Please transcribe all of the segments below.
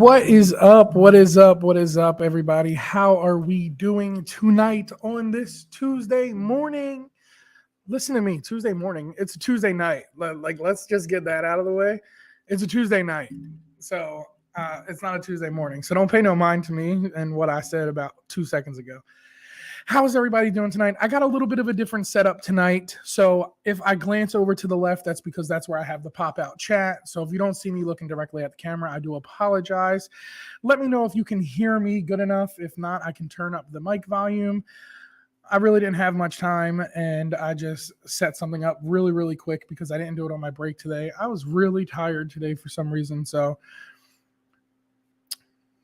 What is up? What is up? What is up, everybody? How are we doing tonight on this Tuesday morning? Listen to me, Tuesday morning. It's a Tuesday night. Let's just get that out of the way. It's a Tuesday night. So it's not a Tuesday morning. So don't pay no mind to me and what I said about 2 seconds ago. How is everybody doing tonight? I got a little bit of a different setup tonight. So if I glance over to the left, that's because that's where I have the pop-out chat. So if you don't see me looking directly at the camera, I do apologize. Let me know if you can hear me good enough. If not, I can turn up the mic volume. I really didn't have much time, and I just set something up really, really quick because I didn't do it on my break today. I was really tired today for some reason, so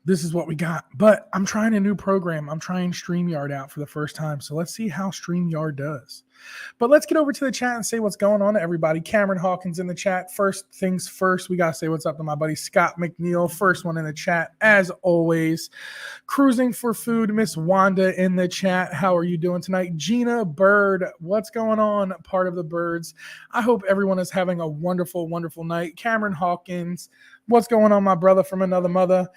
this is what we got. But I'm trying a new program. I'm trying StreamYard out for the first time. So let's see how StreamYard does. But let's get over to the chat and say what's going on to everybody. Cameron Hawkins in the chat. First things first, we got to say what's up to my buddy Scott McNeil. First one in the chat, as always. Cruising for Food, Miss Wanda in the chat. How are you doing tonight? Gina Bird, what's going on? Part of the Birds. I hope everyone is having a wonderful, wonderful night. Cameron Hawkins, what's going on, my brother from another mother?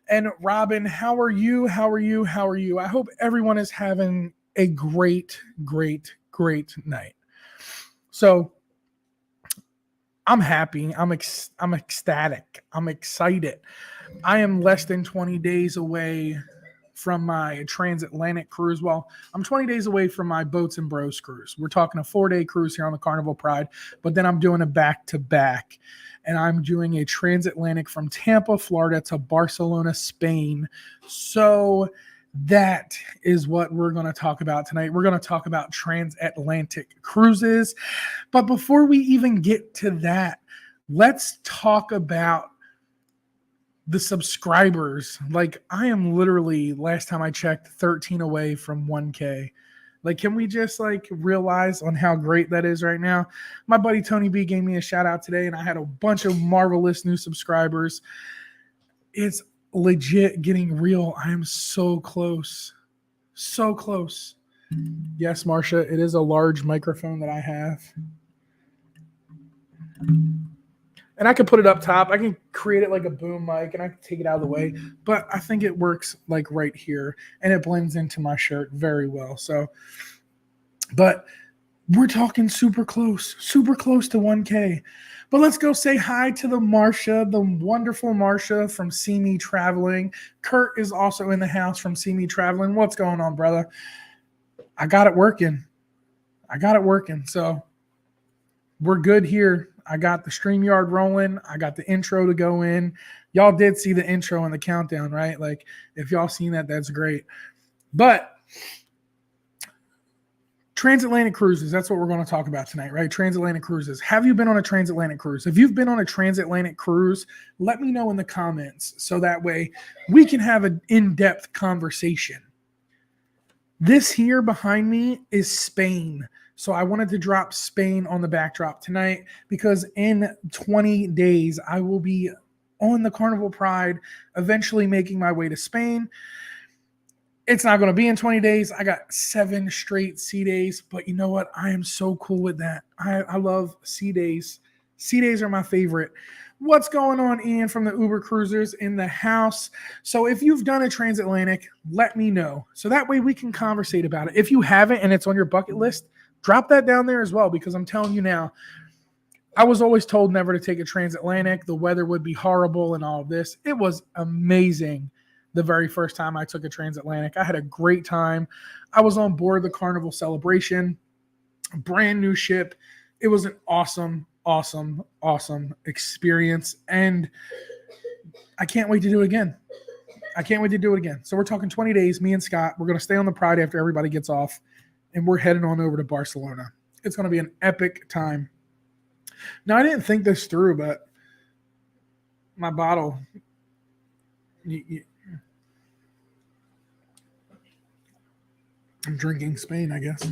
And Robin, how are you? How are you? How are you? I hope everyone is having a great, great, great night. So I'm happy. I'm ecstatic. I'm excited. I am less than 20 days away from my Transatlantic cruise. Well, I'm 20 days away from my Boats and Bros cruise. We're talking a 4-day cruise here on the Carnival Pride, but then I'm doing a back-to-back. And I'm doing a transatlantic from Tampa, Florida to Barcelona, Spain. So that is what we're going to talk about tonight. We're going to talk about transatlantic cruises. But before we even get to that, let's talk about the subscribers. Like, I am literally, last time I checked, 13 away from 1K. Like, can we just realize on how great that is right now? My buddy Tony B gave me a shout out today, and I had a bunch of marvelous new subscribers. It's legit getting real. I am so close. So close. Yes, Marcia, it is a large microphone that I have. And I can put it up top. I can create it like a boom mic, and I can take it out of the way. But I think it works right here, and it blends into my shirt very well. So, but we're talking super close to 1K. But let's go say hi to the Marcia, the wonderful Marcia from See Me Traveling. Kurt is also in the house from See Me Traveling. What's going on, brother? I got it working. So we're good here. I got the StreamYard rolling. I got the intro to go in. Y'all did see the intro and the countdown, right? If y'all seen that, that's great. But transatlantic cruises, that's what we're going to talk about tonight, right? Transatlantic cruises. Have you been on a transatlantic cruise? If you've been on a transatlantic cruise, let me know in the comments so that way we can have an in-depth conversation. This here behind me is Spain. So I wanted to drop Spain on the backdrop tonight because in 20 days, I will be on the Carnival Pride, eventually making my way to Spain. It's not going to be in 20 days. I got 7 straight sea days, but you know what? I am so cool with that. I love sea days. Sea days are my favorite. What's going on, Ian, from the Uber Cruisers in the house? So if you've done a transatlantic, let me know. So that way we can conversate about it. If you haven't and it's on your bucket list, drop that down there as well, because I'm telling you now, I was always told never to take a transatlantic. The weather would be horrible and all of this. It was amazing the very first time I took a transatlantic. I had a great time. I was on board the Carnival Celebration, brand new ship. It was an awesome, awesome, awesome experience. And I can't wait to do it again. So we're talking 20 days, me and Scott. We're going to stay on the Pride after everybody gets off. And we're heading on over to Barcelona. It's going to be an epic time. Now, I didn't think this through, but my bottle. I'm drinking Spain, I guess.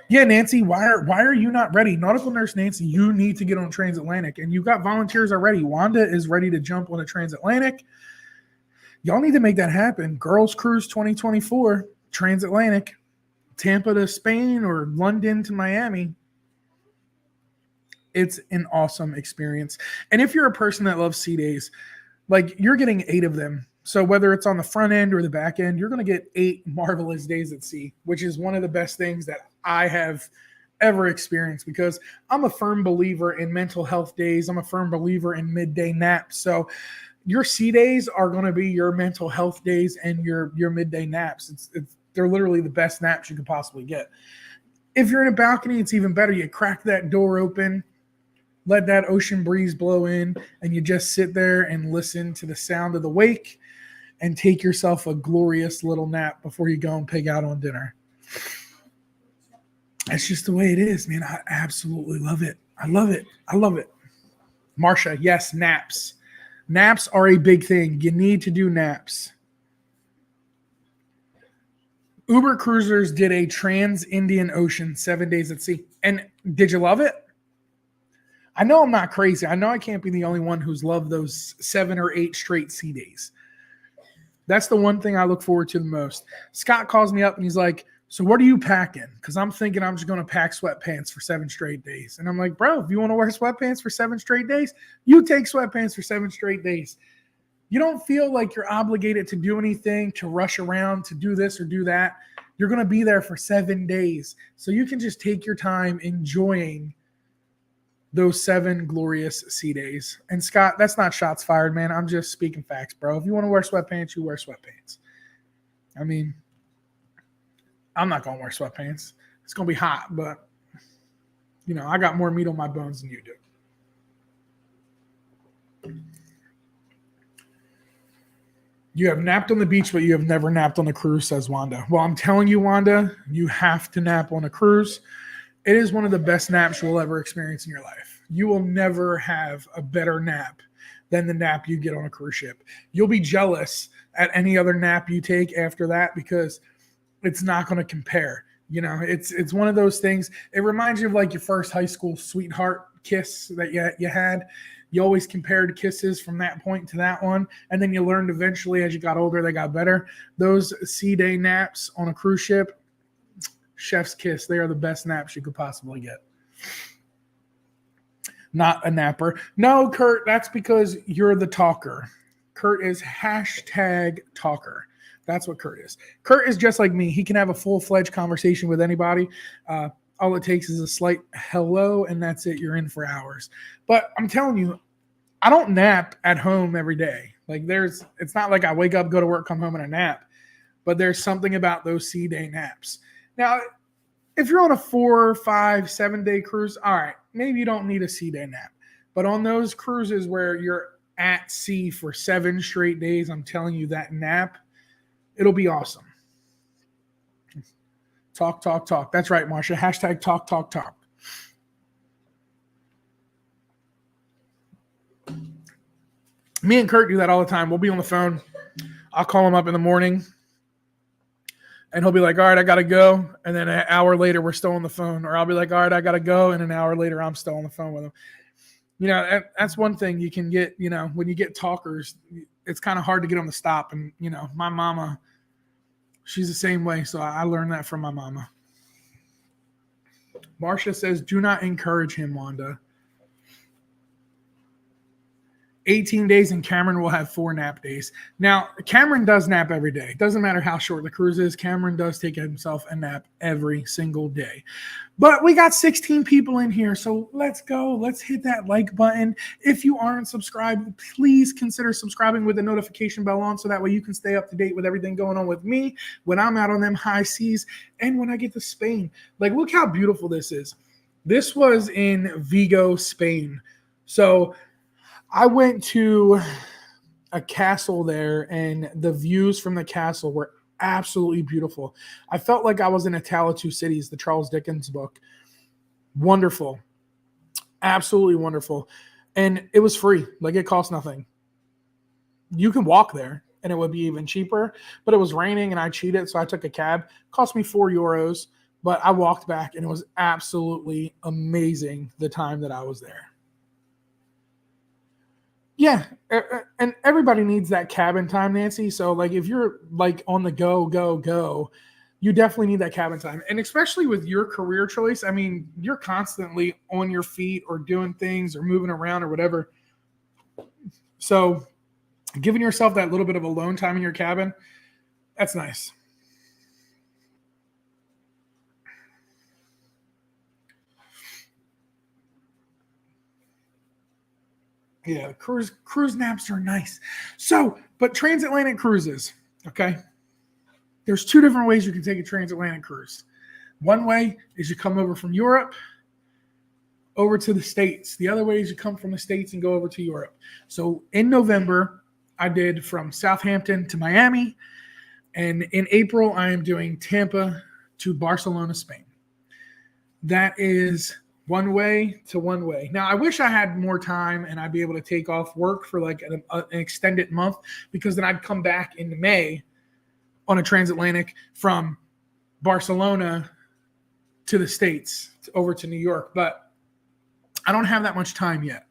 Yeah, Nancy, why are you not ready? Nautical Nurse Nancy, you need to get on Transatlantic. And you've got volunteers already. Wanda is ready to jump on a Transatlantic. Y'all need to make that happen. Girls Cruise 2024, Transatlantic, Tampa to Spain or London to Miami. It's an awesome experience. And if you're a person that loves sea days, like you're getting 8 of them. So whether it's on the front end or the back end, you're going to get 8 marvelous days at sea, which is one of the best things that I have ever experienced, because I'm a firm believer in mental health days. I'm a firm believer in midday naps. So your sea days are going to be your mental health days and your midday naps. They're literally the best naps you could possibly get. If you're in a balcony, it's even better. You crack that door open, let that ocean breeze blow in, and you just sit there and listen to the sound of the wake and take yourself a glorious little nap before you go and pig out on dinner. That's just the way it is, man. I absolutely love it. I love it. I love it. Marsha, yes, naps. Naps are a big thing. You need to do naps. Uber Cruisers did a Trans-Indian Ocean 7 days at sea. And did you love it? I know I'm not crazy. I know I can't be the only one who's loved those 7 or 8 straight sea days. That's the one thing I look forward to the most. Scott calls me up and he's like, so what are you packing? Because I'm thinking I'm just going to pack sweatpants for 7 straight days. And I'm like, bro, if you want to wear sweatpants for 7 straight days, you take sweatpants for 7 straight days. You don't feel like you're obligated to do anything, to rush around, to do this or do that. You're going to be there for 7 days. So you can just take your time enjoying those 7 glorious sea days. And Scott, that's not shots fired, man. I'm just speaking facts, bro. If you want to wear sweatpants, you wear sweatpants. I mean, I'm not going to wear sweatpants. It's going to be hot, but, you know, I got more meat on my bones than you do. You have napped on the beach, but you have never napped on a cruise, says Wanda. Well, I'm telling you, Wanda, you have to nap on a cruise. It is one of the best naps you'll ever experience in your life. You will never have a better nap than the nap you get on a cruise ship. You'll be jealous at any other nap you take after that, because it's not going to compare. You know, it's one of those things. It reminds you of like your first high school sweetheart kiss that you had. You always compared kisses from that point to that one. And then you learned eventually as you got older, they got better. Those sea day naps on a cruise ship, chef's kiss. They are the best naps you could possibly get. Not a napper. No, Kurt, that's because you're the talker. Kurt is hashtag talker. That's what Kurt is. Kurt is just like me. He can have a full-fledged conversation with anybody. All it takes is a slight hello, and that's it. You're in for hours. But I'm telling you, I don't nap at home every day. Like it's not like I wake up, go to work, come home, and a nap. But there's something about those sea day naps. Now, if you're on a 4, 5, 7 day cruise, all right, maybe you don't need a sea day nap. But on those cruises where you're at sea for 7 straight days, I'm telling you, that nap, it'll be awesome. Talk, talk, talk. That's right, Marsha. Hashtag talk, talk, talk. Me and Kurt do that all the time. We'll be on the phone. I'll call him up in the morning, and he'll be like, all right, I got to go. And then an hour later, we're still on the phone. Or I'll be like, all right, I got to go. And an hour later, I'm still on the phone with him. You know, that's one thing you can get, you know, when you get talkers, it's kind of hard to get them to stop. And, you know, my mama, she's the same way. So I learned that from my mama. Marcia says, do not encourage him, Wanda. 18 days and Cameron will have 4 nap days. Now, Cameron does nap every day. It doesn't matter how short the cruise is. Cameron does take himself a nap every single day. But we got 16 people in here, so let's go. Let's hit that like button. If you aren't subscribed, please consider subscribing with the notification bell on, so that way you can stay up to date with everything going on with me when I'm out on them high seas and when I get to Spain. Like, look how beautiful this is. This was in Vigo, Spain. So I went to a castle there, and the views from the castle were absolutely beautiful. I felt like I was in A Tale of Two Cities, the Charles Dickens book. Wonderful. Absolutely wonderful. And it was free. Like, it cost nothing. You can walk there, and it would be even cheaper. But it was raining, and I cheated, so I took a cab. It cost me €4, but I walked back, and it was absolutely amazing the time that I was there. Yeah, and everybody needs that cabin time, Nancy. So, like, if you're, like, on the go, you definitely need that cabin time. And especially with your career choice, I mean, you're constantly on your feet or doing things or moving around or whatever. So giving yourself that little bit of alone time in your cabin, that's nice. Yeah, cruise naps are nice. So, but transatlantic cruises, okay? There's two different ways you can take a transatlantic cruise. One way is you come over from Europe over to the States. The other way is you come from the States and go over to Europe. So in November, I did from Southampton to Miami. And in April, I am doing Tampa to Barcelona, Spain. That is one way to one way. Now, I wish I had more time and I'd be able to take off work for like an extended month, because then I'd come back in May on a transatlantic from Barcelona to the States over to New York. But I don't have that much time yet.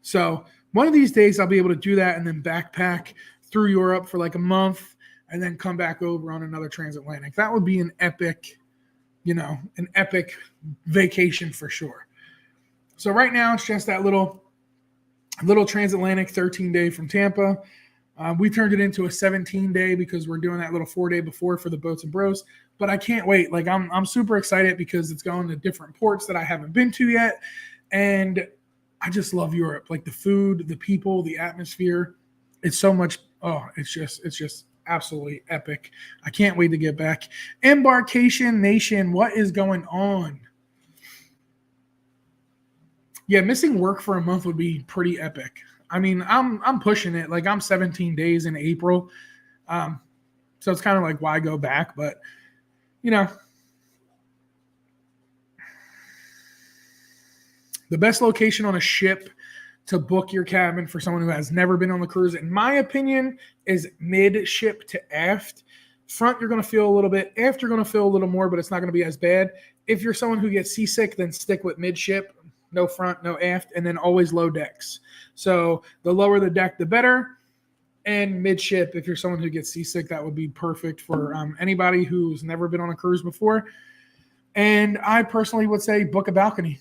So one of these days I'll be able to do that and then backpack through Europe for like a month and then come back over on another transatlantic. That would be an epic vacation for sure. So right now it's just that little transatlantic 13-day from Tampa. We turned it into a 17-day because we're doing that little 4-day before for the boats and bros. But I can't wait. Like I'm super excited because it's going to different ports that I haven't been to yet. And I just love Europe. Like the food, the people, the atmosphere. It's so much. Oh, it's just absolutely epic. I can't wait to get back. Embarkation Nation, what is going on? Yeah, missing work for a month would be pretty epic. I mean, I'm pushing it. Like I'm 17 days in April. So it's kind of like, why go back? But, the best location on a ship to book your cabin for someone who has never been on the cruise, in my opinion, is midship to aft. Front, you're going to feel a little bit. Aft, you're going to feel a little more, but it's not going to be as bad. If you're someone who gets seasick, then stick with midship. No front, no aft, and then always low decks. So the lower the deck, the better. And midship, if you're someone who gets seasick, that would be perfect for anybody who's never been on a cruise before. And I personally would say book a balcony.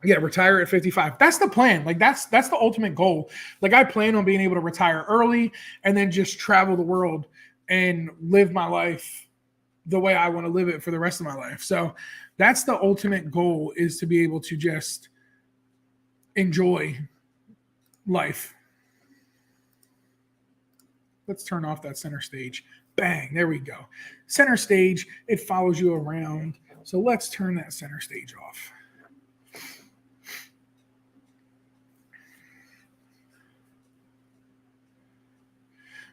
Yeah, retire at 55. That's the plan. Like that's the ultimate goal. Like I plan on being able to retire early and then just travel the world and live my life the way I want to live it for the rest of my life. So that's the ultimate goal, is to be able to just enjoy life. Let's turn off that center stage. Bang, there we go. Center stage, it follows you around. So let's turn that center stage off.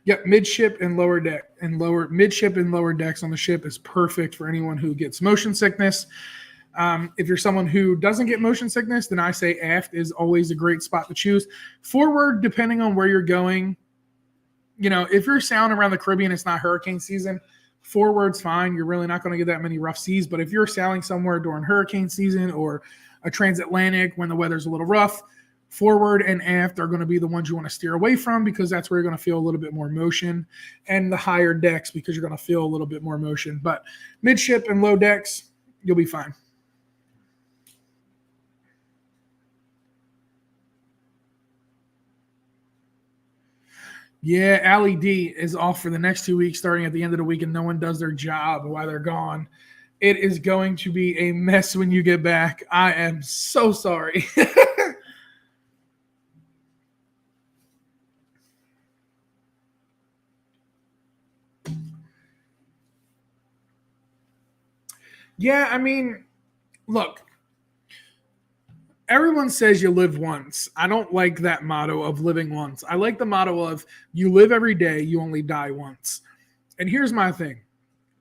Yep, midship and lower deck midship and lower decks on the ship is perfect for anyone who gets motion sickness. If you're someone who doesn't get motion sickness, then I say aft is always a great spot to choose. Forward, depending on where you're going, if you're sailing around the Caribbean, it's not hurricane season. Forward's fine. You're really not going to get that many rough seas. But if you're sailing somewhere during hurricane season or a transatlantic when the weather's a little rough, forward and aft are going to be the ones you want to steer away from, because that's where you're going to feel a little bit more motion, and the higher decks because you're going to feel a little bit more motion. But midship and low decks, you'll be fine. Yeah, Allie D is off for the next 2 weeks, starting at the end of the week, and no one does their job while they're gone. It is going to be a mess when you get back. I am so sorry. Yeah, I mean, look, everyone says you live once. I don't like that motto of living once. I like the motto of you live every day, you only die once. And here's my thing.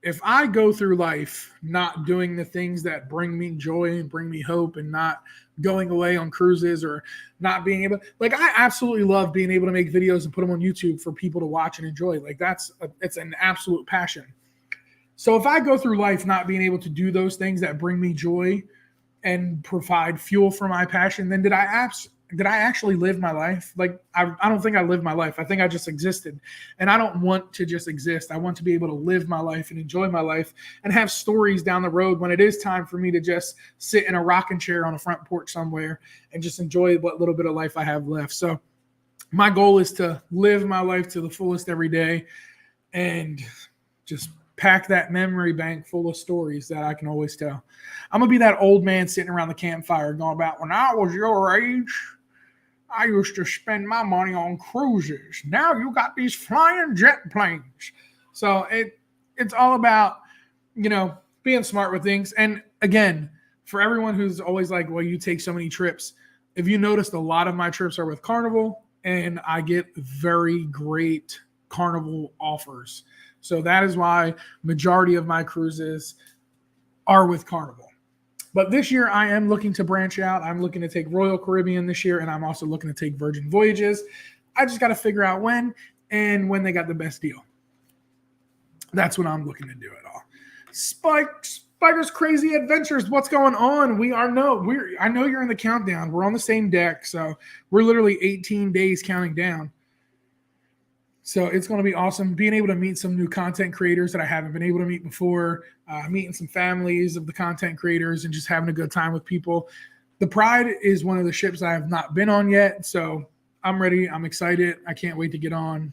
If I go through life not doing the things that bring me joy and bring me hope, and not going away on cruises, or not being able, like, I absolutely love being able to make videos and put them on YouTube for people to watch and enjoy. Like it's an absolute passion. So if I go through life not being able to do those things that bring me joy and provide fuel for my passion, then did I actually live my life? Like, I don't think I lived my life. I think I just existed. And I don't want to just exist. I want to be able to live my life and enjoy my life and have stories down the road when it is time for me to just sit in a rocking chair on a front porch somewhere and just enjoy what little bit of life I have left. So my goal is to live my life to the fullest every day and just pack that memory bank full of stories that I can always tell. I'm going to be that old man sitting around the campfire going about, when I was your age, I used to spend my money on cruises. Now you got these flying jet planes. So it's all about, being smart with things. And again, for everyone who's always like, well, you take so many trips. If you noticed, a lot of my trips are with Carnival, and I get very great Carnival offers. So that is why majority of my cruises are with Carnival. But this year I am looking to branch out. I'm looking to take Royal Caribbean this year, and I'm also looking to take Virgin Voyages. I just got to figure out when they got the best deal. That's what I'm looking to do it all. Spiker's Crazy Adventures, what's going on? I know you're in the countdown. We're on the same deck, so we're literally 18 days counting down. So it's going to be awesome being able to meet some new content creators that I haven't been able to meet before, meeting some families of the content creators and just having a good time with people. The Pride is one of the ships I have not been on yet, so I'm ready. I'm excited. I can't wait to get on.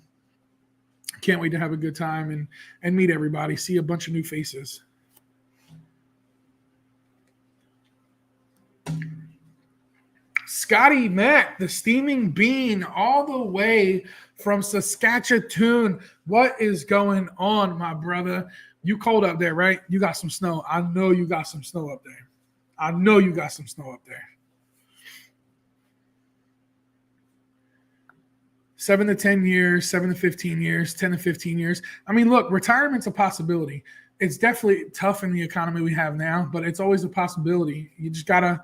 Can't wait to have a good time and meet everybody, see a bunch of new faces. Scotty Mac, the Steaming Bean, all the way from Saskatchewan. What is going on, my brother? You cold up there, right? You got some snow. I know you got some snow up there. 7 to 10 years, 7 to 15 years, 10 to 15 years. I mean, look, retirement's a possibility. It's definitely tough in the economy we have now, but it's always a possibility. You got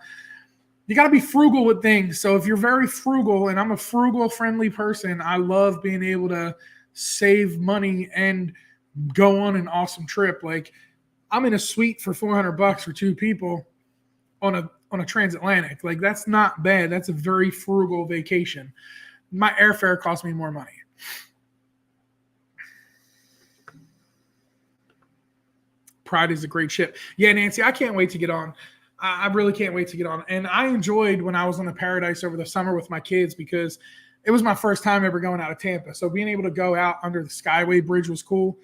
to be frugal with things. So if you're very frugal, and I'm a frugal, friendly person, I love being able to save money and go on an awesome trip. Like, I'm in a suite for $400 for two people on a transatlantic. Like, that's not bad. That's a very frugal vacation. My airfare costs me more money. Pride is a great ship. Yeah, Nancy, I can't wait to get on. I really can't wait to get on. And I enjoyed when I was on the Paradise over the summer with my kids because it was my first time ever going out of Tampa. So being able to go out under the Skyway Bridge was cool.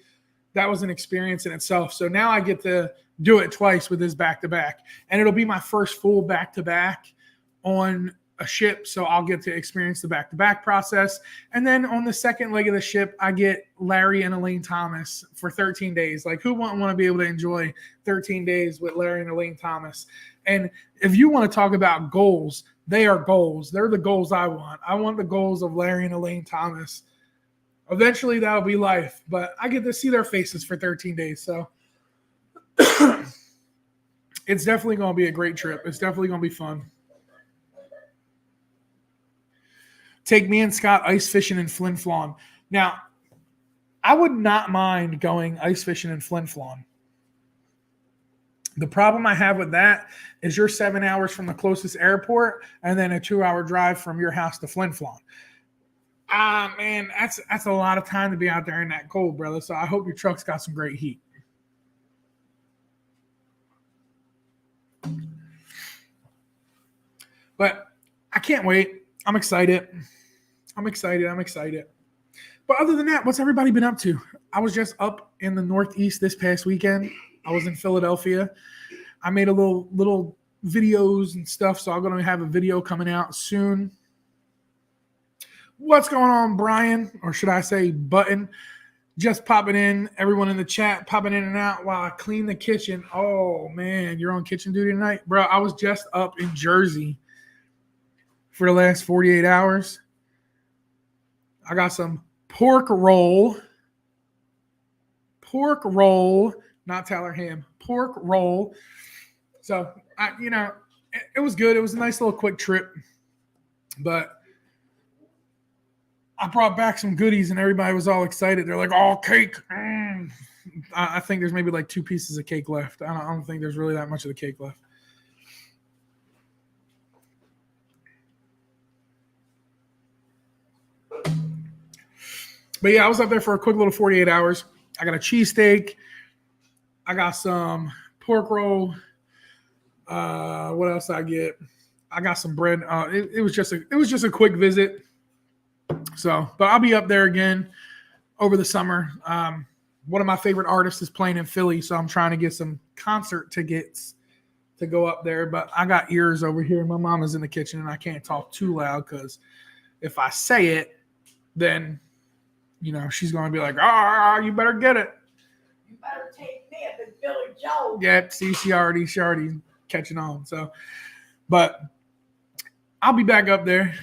That was an experience in itself. So now I get to do it twice with this back-to-back. And it'll be my first full back-to-back on a ship. So I'll get to experience the back-to-back process. And then on the second leg of the ship, I get Larry and Elaine Thomas for 13 days. Like, who wouldn't want to be able to enjoy 13 days with Larry and Elaine Thomas? And if you want to talk about goals, they are goals. They're the goals I want. I want the goals of Larry and Elaine Thomas. Eventually, that'll be life. But I get to see their faces for 13 days. So it's definitely going to be a great trip. It's definitely going to be fun. Take me and Scott ice fishing in Flin Flon. Now, I would not mind going ice fishing in Flin Flon. The problem I have with that is you're 7 hours from the closest airport and then a 2-hour drive from your house to Flin Flon. Man, that's a lot of time to be out there in that cold, brother. So I hope your truck's got some great heat. But I can't wait. I'm excited. But other than that, what's everybody been up to? I was just up in the Northeast this past weekend. I was in Philadelphia. I made a little videos and stuff, so I'm going to have a video coming out soon. What's going on, Brian? Or should I say Button? Just popping in. Everyone in the chat popping in and out while I clean the kitchen. Oh, man, you're on kitchen duty tonight? Bro, I was just up in Jersey for the last 48 hours. I got some pork roll, not Tyler ham, pork roll. So, it was good. It was a nice little quick trip, but I brought back some goodies and everybody was all excited. They're like, oh, cake. I think there's maybe like 2 pieces of cake left. I don't think there's really that much of the cake left. But yeah, I was up there for a quick little 48 hours. I got a cheesesteak. I got some pork roll. What else did I get? I got some bread. It was just a quick visit. So, but I'll be up there again over the summer. One of my favorite artists is playing in Philly, so I'm trying to get some concert tickets to go up there. But I got ears over here. My mama's in the kitchen, and I can't talk too loud because if I say it, then she's going to be like, you better get it. You better take me up as Billy Joe. Yeah, see, she already catching on. So, but I'll be back up there.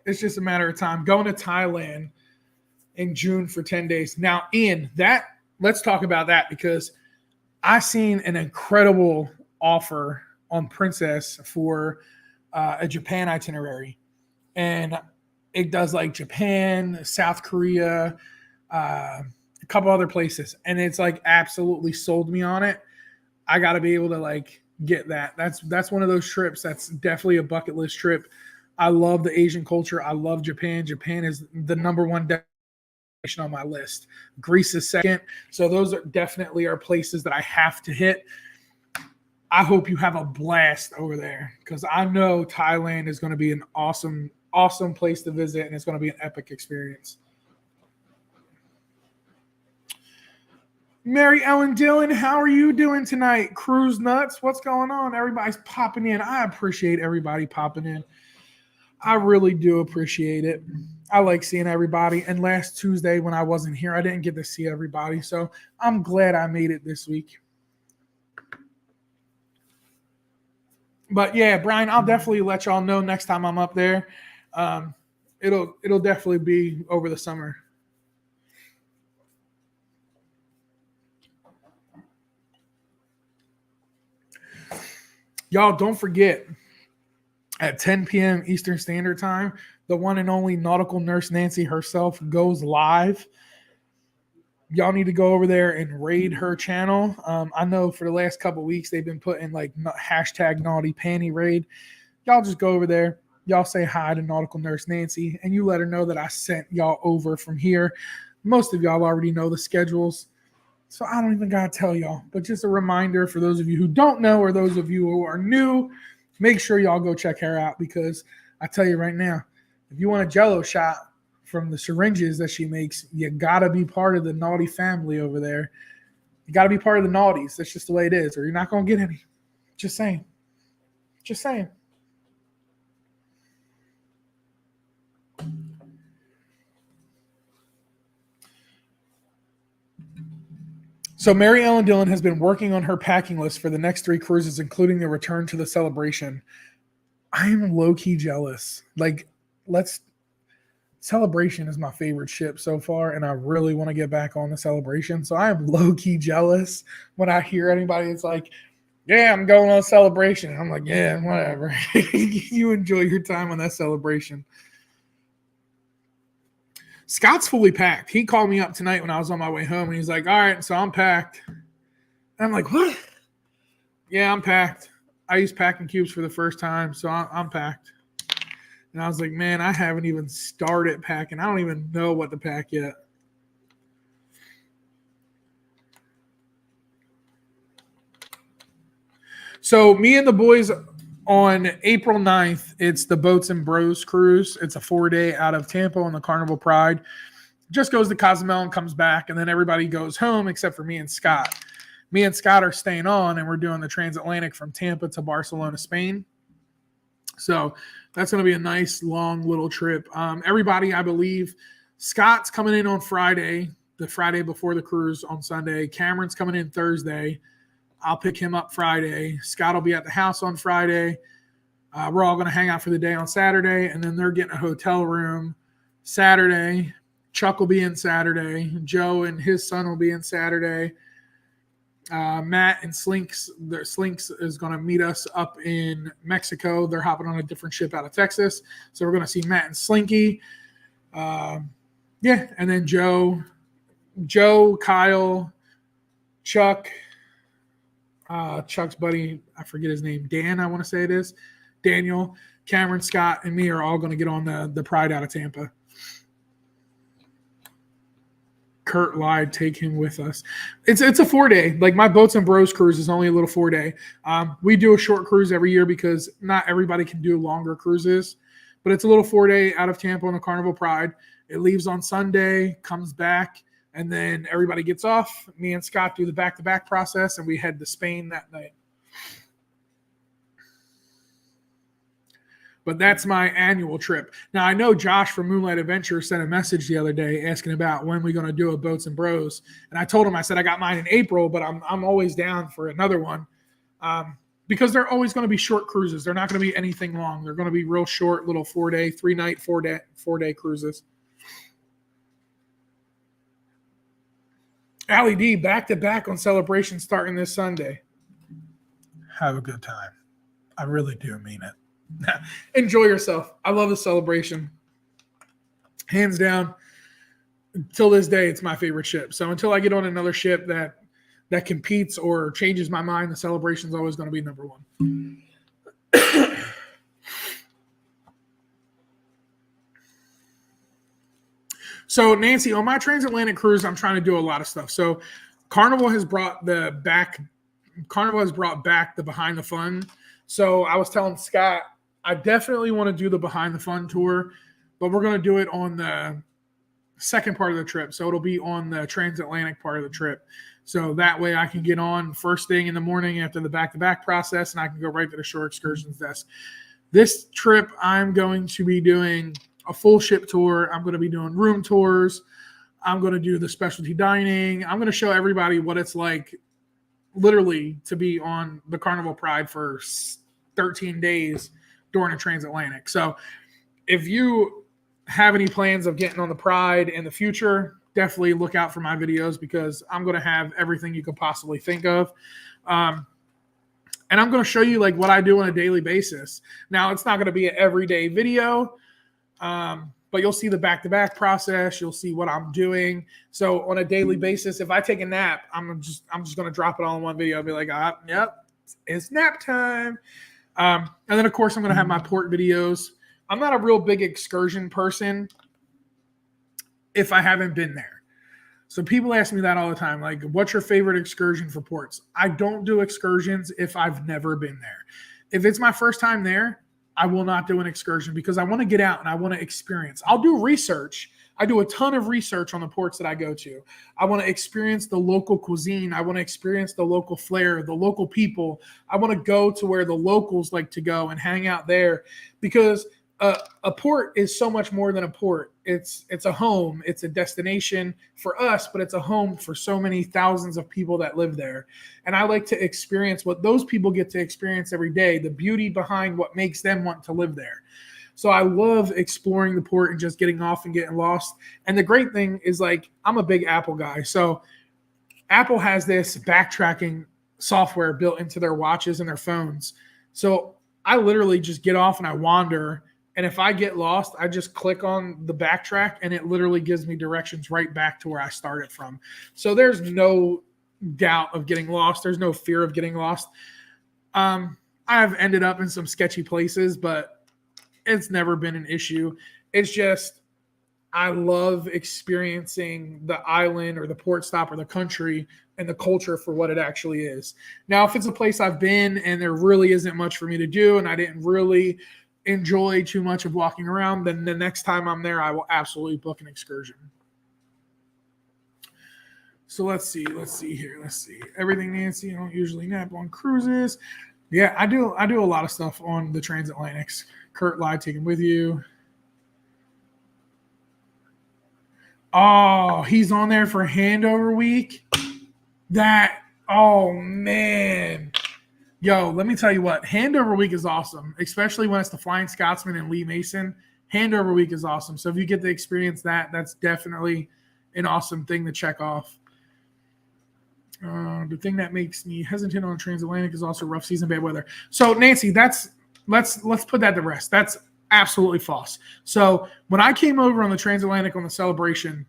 It's just a matter of time. Going to Thailand in June for 10 days. Now, Ian, let's talk about that because I seen an incredible offer on Princess for a Japan itinerary. And it does like Japan, South Korea, a couple other places. And it's like absolutely sold me on it. I got to be able to like get that. That's one of those trips. That's definitely a bucket list trip. I love the Asian culture. I love Japan. Japan is the number one destination on my list. Greece is second. So those are definitely places that I have to hit. I hope you have a blast over there because I know Thailand is going to be an awesome, awesome place to visit, and it's going to be an epic experience. Mary Ellen Dillon, how are you doing tonight? Cruise Nuts, what's going on? Everybody's popping in. I appreciate everybody popping in. I really do appreciate it. I like seeing everybody. And last Tuesday when I wasn't here, I didn't get to see everybody. So I'm glad I made it this week. But yeah, Brian, I'll definitely let y'all know next time I'm up there. It'll definitely be over the summer. Y'all don't forget, at 10 p.m. Eastern Standard Time, the one and only Nautical Nurse Nancy herself goes live. Y'all need to go over there and raid her channel. I know for the last couple of weeks, they've been putting like hashtag Naughty Panty Raid. Y'all just go over there. Y'all say hi to Nautical Nurse Nancy, and you let her know that I sent y'all over from here. Most of y'all already know the schedules, so I don't even got to tell y'all. But just a reminder for those of you who don't know or those of you who are new, make sure y'all go check her out because I tell you right now, if you want a Jell-O shot from the syringes that she makes, you got to be part of the Naughty family over there. You got to be part of the Naughties. That's just the way it is, or you're not going to get any. Just saying. Just saying. So Mary Ellen Dillon has been working on her packing list for the next 3 cruises, including the return to the Celebration. I am low-key jealous. Like, Celebration is my favorite ship so far, and I really want to get back on the Celebration. So I am low-key jealous when I hear anybody that's like, yeah, I'm going on Celebration. I'm like, yeah, whatever. You enjoy your time on that Celebration. Scott's fully packed. He called me up tonight when I was on my way home, and he's like, all right, so I'm packed. And I'm like, what? Yeah, I'm packed. I used packing cubes for the first time, so I'm packed. And I was like, man, I haven't even started packing. I don't even know what to pack yet. So me and the boys on April 9th, it's the Boats and Bros cruise. It's a 4-day out of Tampa on the Carnival Pride. Just goes to Cozumel and comes back, and then everybody goes home except for me and Scott. Me and Scott are staying on, and we're doing the Transatlantic from Tampa to Barcelona, Spain. So that's going to be a nice, long little trip. Everybody, I believe, Scott's coming in on Friday, the Friday before the cruise on Sunday. Cameron's coming in Thursday. I'll pick him up Friday. Scott will be at the house on Friday. We're all going to hang out for the day on Saturday, and then they're getting a hotel room Saturday. Chuck will be in Saturday. Joe and his son will be in Saturday. Matt and Slinks is going to meet us up in Mexico. They're hopping on a different ship out of Texas. So we're going to see Matt and Slinky. And then Joe, Kyle, Chuck, Chuck's buddy, I forget his name, Dan, I want to say it is. Daniel, Cameron, Scott, and me are all going to get on the Pride out of Tampa. Kurt lied. Take him with us. It's a 4-day. Like my Boats and Bros cruise is only a little 4-day. We do a short cruise every year because not everybody can do longer cruises. But it's a little 4-day out of Tampa on the Carnival Pride. It leaves on Sunday, comes back, and then everybody gets off. Me and Scott do the back-to-back process, and we head to Spain that night. But that's my annual trip. Now, I know Josh from Moonlight Adventure sent a message the other day asking about when we're going to do a Boats and Bros. And I told him, I said, I got mine in April, but I'm always down for another one. Because they're always going to be short cruises. They're not going to be anything long. They're going to be real short, little 4-day, 3-night, 4-day cruises. Allie D, back-to-back on Celebration starting this Sunday. Have a good time. I really do mean it. Enjoy yourself. I love the Celebration. Hands down, till this day, it's my favorite ship. So until I get on another ship that competes or changes my mind, the Celebration is always going to be number one. So Nancy, on my Transatlantic cruise, I'm trying to do a lot of stuff. So Carnival has brought back the Behind the Fun. So I was telling Scott, I definitely want to do the Behind the Fun tour, but we're going to do it on the second part of the trip. So it'll be on the Transatlantic part of the trip. So that way I can get on first thing in the morning after the back-to-back process, and I can go right to the shore excursions desk. This trip, I'm going to be doing a full ship tour. I'm going to be doing room tours. I'm going to do the specialty dining. I'm going to show everybody what it's like literally to be on the Carnival Pride for 13 days during a Transatlantic. So if you have any plans of getting on the Pride in the future, definitely look out for my videos because I'm going to have everything you could possibly think of. And I'm going to show you like what I do on a daily basis. Now, it's not going to be an everyday video, but you'll see the back-to-back process. You'll see what I'm doing. So on a daily basis, if I take a nap, I'm just going to drop it all in one video. I'll be like, yep, it's nap time. And then, of course, I'm going to have my port videos. I'm not a real big excursion person if I haven't been there. So people ask me that all the time, like, what's your favorite excursion for ports? I don't do excursions if I've never been there. If it's my first time there, I will not do an excursion because I want to get out and I want to experience. I'll do research. I do a ton of research on the ports that I go to. I want to experience the local cuisine. I want to experience the local flair, the local people. I want to go to where the locals like to go and hang out there because a port is so much more than a port. It's a home. It's a destination for us, but it's a home for so many thousands of people that live there. And I like to experience what those people get to experience every day, the beauty behind what makes them want to live there. So I love exploring the port and just getting off and getting lost. And the great thing is, like, I'm a big Apple guy. So Apple has this backtracking software built into their watches and their phones. So I literally just get off and I wander. And if I get lost, I just click on the backtrack and it literally gives me directions right back to where I started from. So there's no doubt of getting lost. There's no fear of getting lost. I've ended up in some sketchy places, but it's never been an issue. It's just I love experiencing the island or the port stop or the country and the culture for what it actually is. Now, if it's a place I've been and there really isn't much for me to do and I didn't really enjoy too much of walking around, then the next time I'm there, I will absolutely book an excursion. So let's see here. Let's see. Everything, Nancy. I don't usually nap on cruises. Yeah, I do a lot of stuff on the Transatlantics. Kurt lied, taking with you. Oh, he's on there for Handover week. Oh man. Yo, let me tell you what, Handover week is awesome, especially when it's the Flying Scotsman and Lee Mason. Handover week is awesome. So if you get to experience that, that's definitely an awesome thing to check off. The thing that makes me hesitant on Transatlantic is also rough season, bad weather. So Nancy, let's put that to rest. That's absolutely false. So when I came over on the Transatlantic on the Celebration,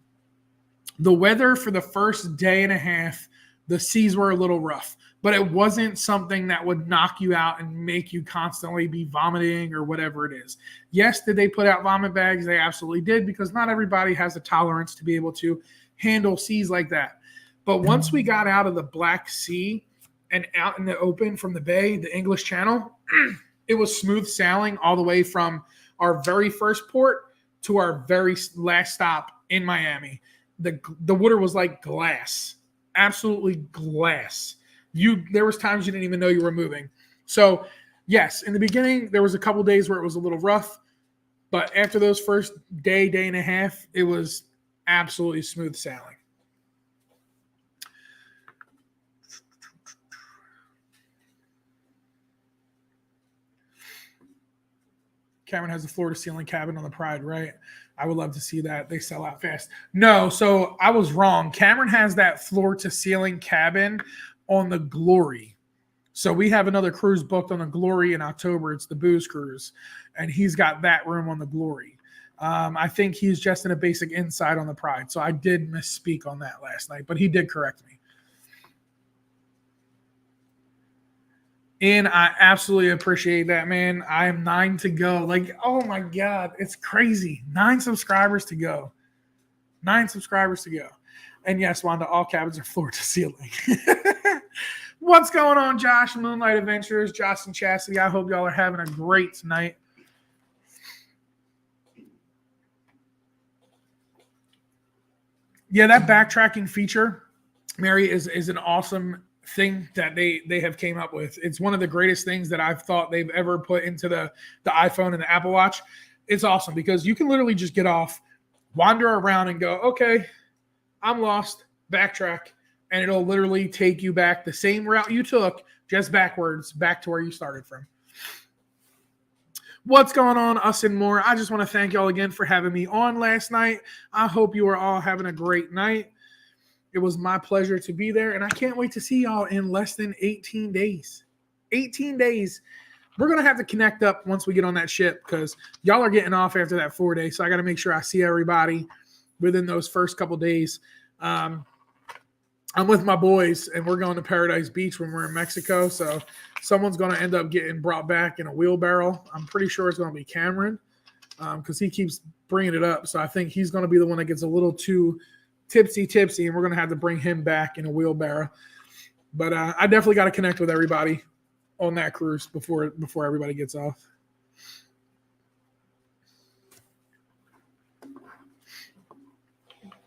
the weather for the first day and a half, the seas were a little rough. but it wasn't something that would knock you out and make you constantly be vomiting or whatever it is. Yes, did they put out vomit bags? They absolutely did, because not everybody has the tolerance to be able to handle seas like that. But once we got out of the Black Sea and out in the open from the bay, the English Channel, it was smooth sailing all the way from our very first port to our very last stop in Miami. The water was like glass, absolutely glass. There was times you didn't even know you were moving. So yes, in the beginning, there was a couple days where it was a little rough, but after those first day and a half, it was absolutely smooth sailing. Cameron has a floor-to-ceiling cabin on the Pride, right? I would love to see that. They sell out fast. No, so I was wrong. Cameron has that floor-to-ceiling cabin on the Glory. So we have another cruise booked on the Glory in October. It's the Booze Cruise, and he's got that room on the Glory. I think he's just in a basic inside on the Pride. So I did misspeak on that last night, but he did correct me. And I absolutely appreciate that, man. I am 9 to go. Like, oh my God, it's crazy. 9 subscribers to go. 9 subscribers to go. And yes, Wanda, all cabins are floor to ceiling. What's going on, Josh? Moonlight Adventures, Josh and Chastity. I hope y'all are having a great night. Yeah, that backtracking feature, Mary, is an awesome thing that they have came up with. It's one of the greatest things that I've thought they've ever put into the iPhone and the Apple Watch. It's awesome because you can literally just get off, wander around and go, okay, I'm lost, backtrack, and it'll literally take you back the same route you took, just backwards, back to where you started from. What's going on, us and more? I just want to thank y'all again for having me on last night. I hope you are all having a great night. It was my pleasure to be there, and I can't wait to see y'all in less than 18 days. 18 days. We're going to have to connect up once we get on that ship because y'all are getting off after that 4 day, so I got to make sure I see everybody within those first couple days. I'm with my boys, and we're going to Paradise Beach when we're in Mexico, so someone's going to end up getting brought back in a wheelbarrow. I'm pretty sure it's going to be Cameron because he keeps bringing it up, so I think he's going to be the one that gets a little too tipsy, and we're going to have to bring him back in a wheelbarrow. But I definitely got to connect with everybody on that cruise before everybody gets off.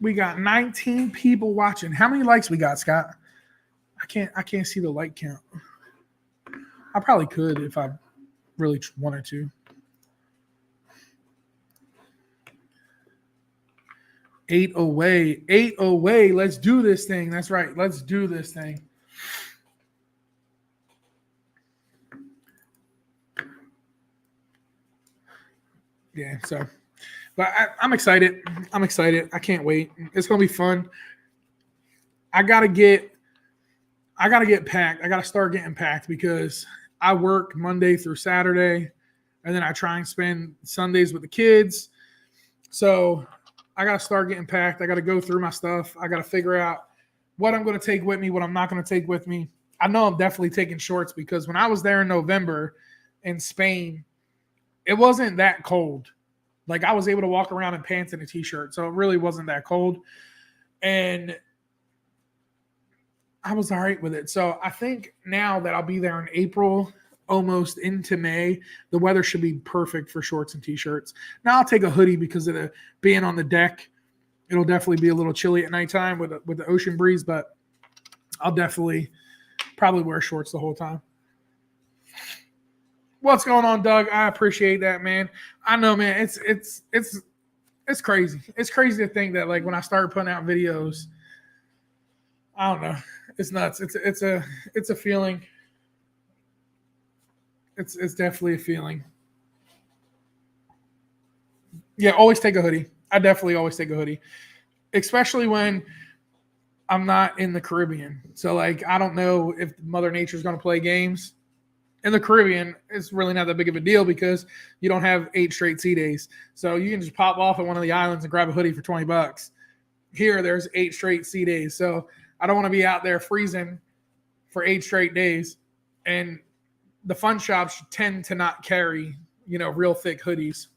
We got 19 people watching. How many likes we got, Scott? I can't see the like count. I probably could if I really wanted to. 8 away. 8 away. Let's do this thing. That's right. Let's do this thing. Yeah, so but I'm excited. I'm excited. I can't wait. It's gonna be fun. I gotta get packed. I gotta start getting packed because I work Monday through Saturday, and then I try and spend Sundays with the kids. So I got to start getting packed. I got to go through my stuff. I got to figure out what I'm going to take with me, what I'm not going to take with me. I know I'm definitely taking shorts because when I was there in November in Spain, it wasn't that cold. Like I was able to walk around in pants and a t-shirt. So it really wasn't that cold. And I was all right with it. So I think now that I'll be there in April, almost into May, the weather should be perfect for shorts and t-shirts. Now I'll take a hoodie because of the being on the deck. It'll definitely be a little chilly at nighttime with the ocean breeze, but I'll definitely probably wear shorts the whole time. What's going on, Doug? I appreciate that, man. I know, man. It's crazy. It's crazy to think that like when I started putting out videos, I don't know. It's nuts. It's a feeling. It's definitely a feeling. Yeah, always take a hoodie. I definitely always take a hoodie, especially when I'm not in the Caribbean. So, like, I don't know if Mother Nature is going to play games. In the Caribbean, it's really not that big of a deal because you don't have 8 straight sea days. So you can just pop off at one of the islands and grab a hoodie for $20. Here, there's 8 straight sea days. So I don't want to be out there freezing for 8 straight days. And the fun shops tend to not carry, real thick hoodies.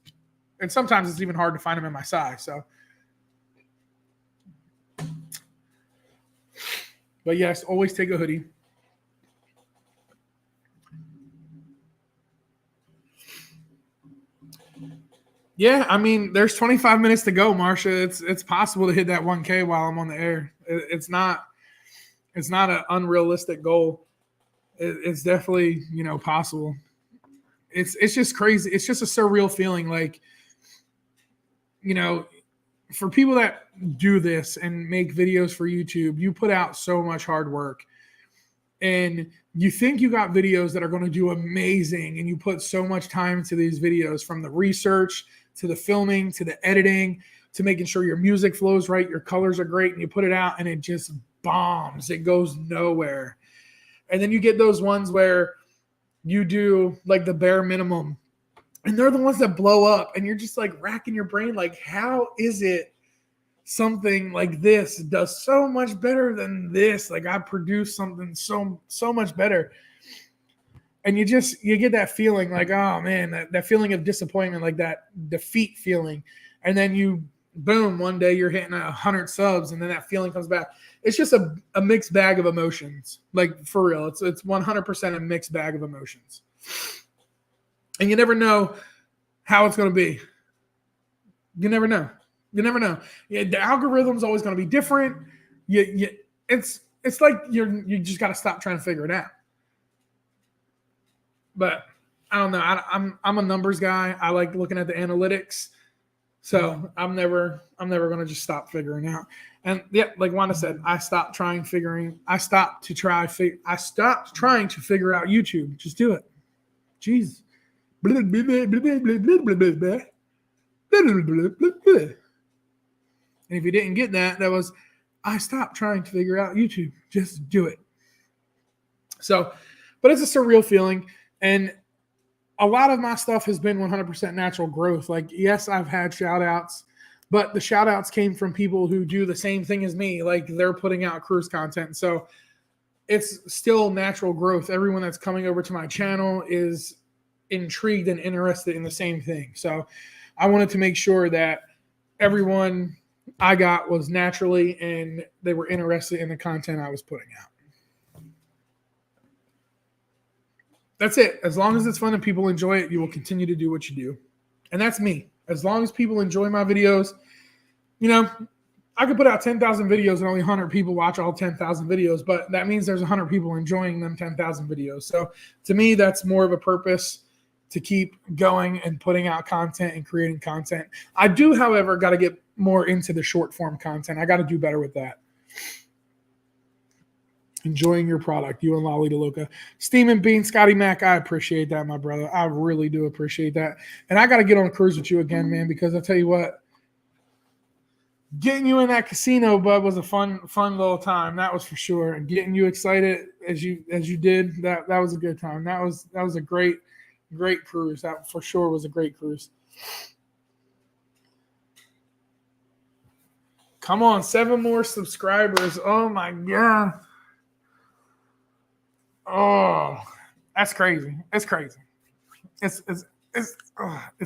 And sometimes it's even hard to find them in my size. So, but yes, always take a hoodie. Yeah, I mean, there's 25 minutes to go, Marsha. It's possible to hit that 1K while I'm on the air. It's not an unrealistic goal. It's definitely, possible. It's just crazy. It's just a surreal feeling. Like, for people that do this and make videos for YouTube, you put out so much hard work. And you think you got videos that are going to do amazing, and you put so much time into these videos, from the research to the filming to the editing to making sure your music flows right, your colors are great, and you put it out and it just bombs. It goes nowhere. And then you get those ones where you do like the bare minimum, and they're the ones that blow up, and you're just like racking your brain, like, how is it something like this does so much better than this? Like, I produced something so much better. And you get that feeling like, oh man, that feeling of disappointment, like that defeat feeling. And then you, boom, one day you're hitting 100 subs, and then that feeling comes back. It's just a mixed bag of emotions. Like, for real, it's 100% a mixed bag of emotions. And you never know how it's going to be. You never know. Yeah, the algorithm's always going to be different. It's like you just got to stop trying to figure it out. But I don't know. I'm a numbers guy. I like looking at the analytics. So I'm never going to just stop figuring out. And yeah, like Wanda said, I stopped trying to figure out YouTube. Just do it. Jeez. And if you didn't get that was, I stopped trying to figure out YouTube. Just do it. So, but it's a surreal feeling. And a lot of my stuff has been 100% natural growth. Like, yes, I've had shout outs, but the shout outs came from people who do the same thing as me. Like, they're putting out cruise content. So it's still natural growth. Everyone that's coming over to my channel is intrigued and interested in the same thing. So I wanted to make sure that everyone I got was naturally, and they were interested in the content I was putting out. That's it. As long as it's fun and people enjoy it, you will continue to do what you do. And that's me. As long as people enjoy my videos, I could put out 10,000 videos and only 100 people watch all 10,000 videos, but that means there's 100 people enjoying them 10,000 videos. So to me, that's more of a purpose to keep going and putting out content and creating content. I do, however, got to get more into the short form content. I got to do better with that. Enjoying your product, you and Lolly DeLuca. Steam and Bean, Scotty Mac, I appreciate that, my brother. I really do appreciate that. And I got to get on a cruise with you again, man, because I'll tell you what, getting you in that casino, bud, was a fun little time. That was for sure. And getting you excited as you did, that was a good time. That was a great cruise. That for sure was a great cruise. Come on, 7 more subscribers. Oh my God. Oh, that's crazy. It's crazy. It's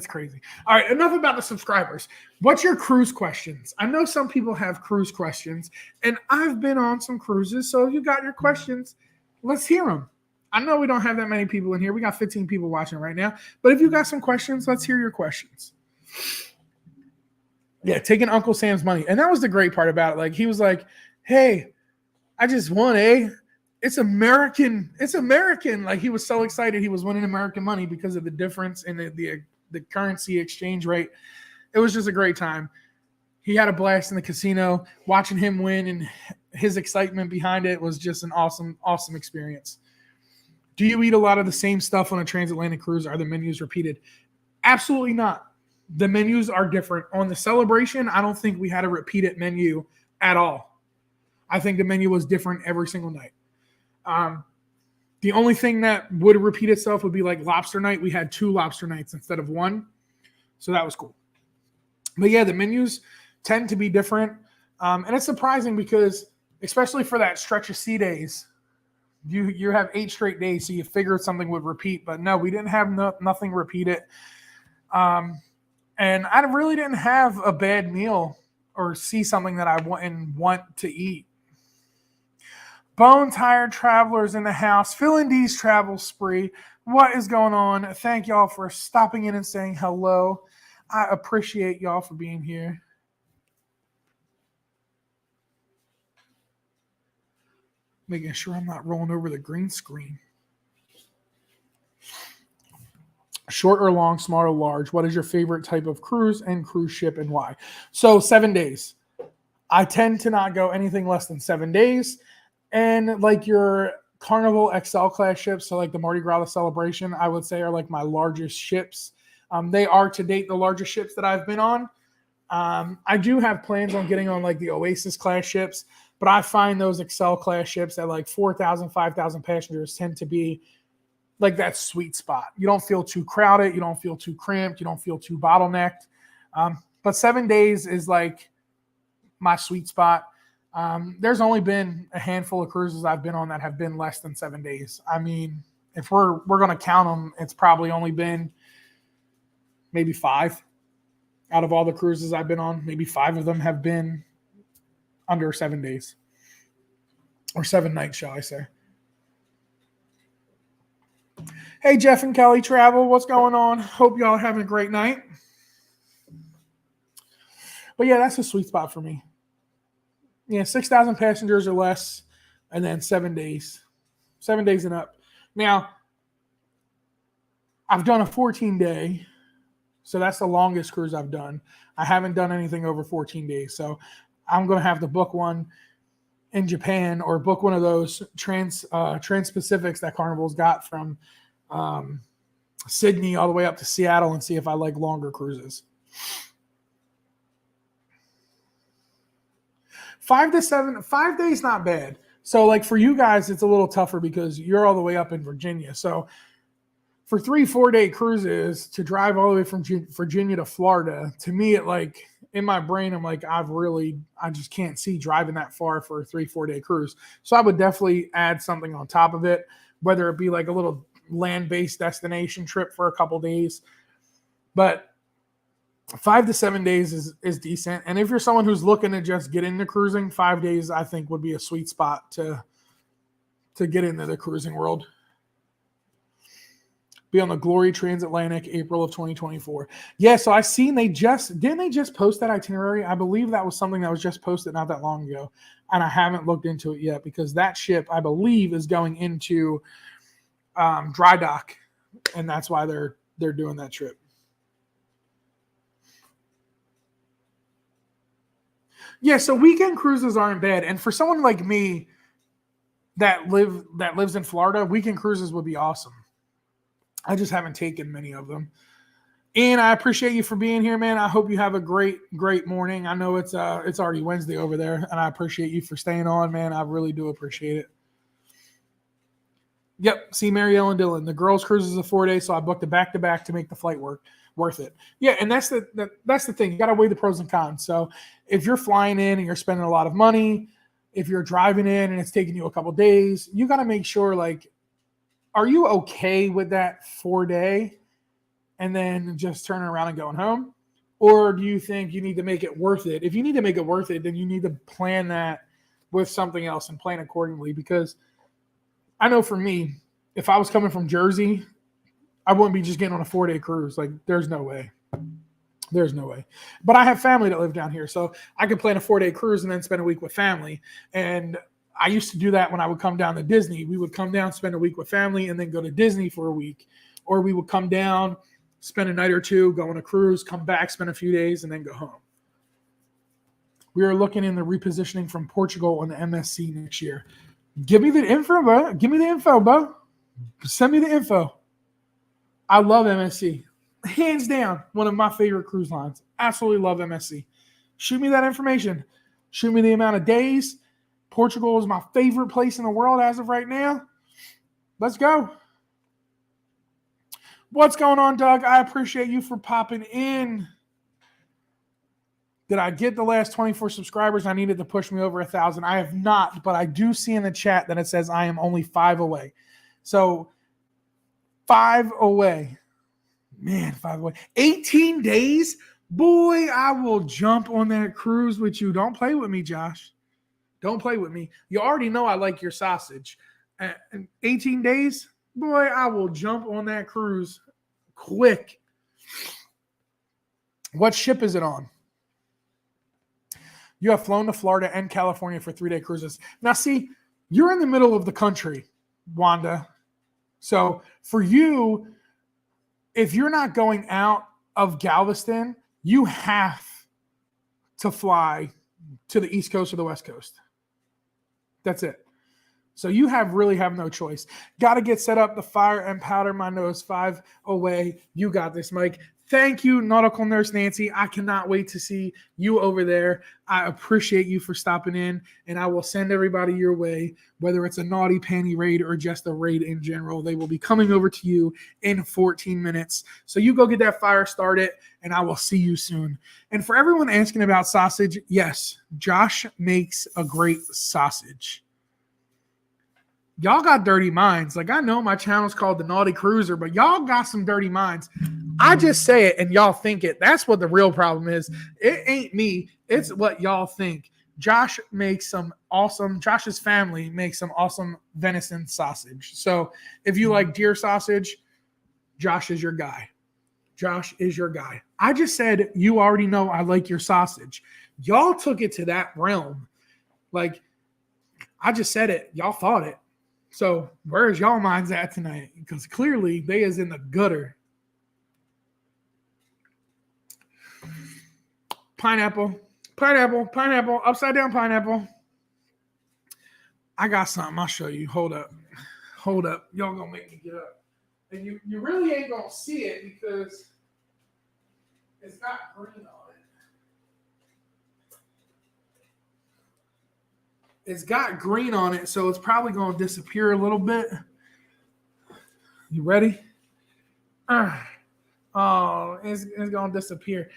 crazy. All right, enough about the subscribers. What's your cruise questions? I know some people have cruise questions, and I've been on some cruises, so you got your questions. Let's hear them. I know we don't have that many people in here. We got 15 people watching right now. But if you got some questions, let's hear your questions. Yeah, taking Uncle Sam's money. And that was the great part about it. Like, he was like, hey, I just won, eh? It's American. It's American. Like, he was so excited he was winning American money because of the difference in the currency exchange rate. It was just a great time. He had a blast in the casino. Watching him win and his excitement behind it was just an awesome experience. Do you eat a lot of the same stuff on a transatlantic cruise? Are the menus repeated? Absolutely not. The menus are different. On the Celebration, I don't think we had a repeated menu at all. I think the menu was different every single night. The only thing that would repeat itself would be like lobster night. We had 2 lobster nights instead of 1. So that was cool. But yeah, the menus tend to be different. And it's surprising because, especially for that stretch of sea days, You have 8 straight days, so you figured something would repeat. But no, we didn't have nothing repeat it. And I really didn't have a bad meal or see something that I want to eat. Bone tired travelers in the house, filling D's travel spree. What is going on? Thank y'all for stopping in and saying hello. I appreciate y'all for being here. Making sure I'm not rolling over the green screen. Short or long, small or large? What is your favorite type of cruise and cruise ship and why? So 7 days. I tend to not go anything less than 7 days. And like your Carnival XL class ships, so like the Mardi Gras Celebration, I would say are like my largest ships. They are to date the largest ships that I've been on. I do have plans on getting on like the Oasis class ships, but I find those XL class ships at like 4,000, 5,000 passengers tend to be like that sweet spot. You don't feel too crowded. You don't feel too cramped. You don't feel too bottlenecked. But 7 days is like my sweet spot. There's only been a handful of cruises I've been on that have been less than 7 days. I mean, if we're going to count them, it's probably only been maybe 5 out of all the cruises I've been on. Maybe 5 of them have been under 7 days or 7 nights, shall I say. Hey, Jeff and Kelly Travel, what's going on? Hope y'all are having a great night. But yeah, that's a sweet spot for me. Yeah, 6,000 passengers or less, and then 7 days. 7 days and up. Now, I've done a 14-day, so that's the longest cruise I've done. I haven't done anything over 14 days, so I'm going to have to book one in Japan or book one of those Trans-Pacifics that Carnival's got from Sydney all the way up to Seattle and see if I like longer cruises. 5 to 7, 5 days, not bad. So like for you guys, it's a little tougher because you're all the way up in Virginia. So for 3-4 day cruises to drive all the way from Virginia to Florida, to me, it like in my brain, I'm like, I just can't see driving that far for a 3-4 day cruise. So I would definitely add something on top of it, whether it be like a little land-based destination trip for a couple days. But 5 to 7 days is decent. And if you're someone who's looking to just get into cruising, 5 days, I think, would be a sweet spot to get into the cruising world. Be on the Glory Transatlantic, April of 2024. Yeah, so I seen didn't they just post that itinerary? I believe that was something that was just posted not that long ago. And I haven't looked into it yet because that ship, I believe, is going into dry dock. And that's why they're doing that trip. Yeah, so weekend cruises aren't bad. And for someone like me that lives in Florida, weekend cruises would be awesome. I just haven't taken many of them. And I appreciate you for being here, man. I hope you have a great morning. I know it's already Wednesday over there, and I appreciate you for staying on, man. I really do appreciate it. Yep, see Marielle and Dillon. The girls' cruise is a 4 day, so I booked a back-to-back to make the flight worth it. Yeah, and that's the thing. You got to weigh the pros and cons. So if you're flying in and you're spending a lot of money, if you're driving in and it's taking you a couple days, you got to make sure, like, are you okay with that 4 day and then just turning around and going home? Or do you think you need to make it worth it? If you need to make it worth it, then you need to plan that with something else and plan accordingly. Because I know for me, if I was coming from Jersey, I wouldn't be just getting on a 4 day cruise. Like, there's no way. There's no way. But I have family that live down here, so I could plan a 4 day cruise and then spend a week with family. And I used to do that when I would come down to Disney. We would come down, spend a week with family, and then go to Disney for a week. Or we would come down, spend a night or two, go on a cruise, come back, spend a few days, and then go home. We are looking in the repositioning from Portugal on the MSC next year. Give me the info, bro. Give me the info, bro. Send me the info. I love MSC. Hands down, one of my favorite cruise lines. Absolutely love MSC. Shoot me that information. Shoot me the amount of days. Portugal is my favorite place in the world as of right now. Let's go. What's going on, Doug? I appreciate you for popping in. Did I get the last 24 subscribers? I needed to push me over 1,000. I have not, but I do see in the chat that it says I am only 5 away. So 5 away. Man, 5 away. 18 days? Boy, I will jump on that cruise with you. Don't play with me, Josh. Don't play with me. You already know I like your sausage. 18 days? Boy, I will jump on that cruise quick. What ship is it on? You have flown to Florida and California for 3-day cruises. Now, see, you're in the middle of the country, Wanda. So for you, if you're not going out of Galveston, you have to fly to the East Coast or the West Coast. That's it. So you really have no choice. Got to get set up. The fire and powder my nose. 5 away. You got this, Mike. Thank you, Nautical Nurse Nancy. I cannot wait to see you over there. I appreciate you for stopping in, and I will send everybody your way, whether it's a naughty panty raid or just a raid in general. They will be coming over to you in 14 minutes. So you go get that fire started, and I will see you soon. And for everyone asking about sausage, yes, Josh makes a great sausage. Y'all got dirty minds. Like, I know my channel's called The Naughty Cruiser, but y'all got some dirty minds. I just say it and y'all think it. That's what the real problem is. It ain't me. It's what y'all think. Josh's family makes some awesome venison sausage. So if you like deer sausage, Josh is your guy. Josh is your guy. I just said, you already know I like your sausage. Y'all took it to that realm. Like, I just said it. Y'all thought it. So where's y'all minds at tonight? Because clearly they is in the gutter. Pineapple, upside down pineapple. I got something. I'll show you. Hold up. Y'all gonna make me get up. And you really ain't gonna see it because it's got green on it. It's got green on it, so it's probably going to disappear a little bit. You ready? Oh, it's going to disappear.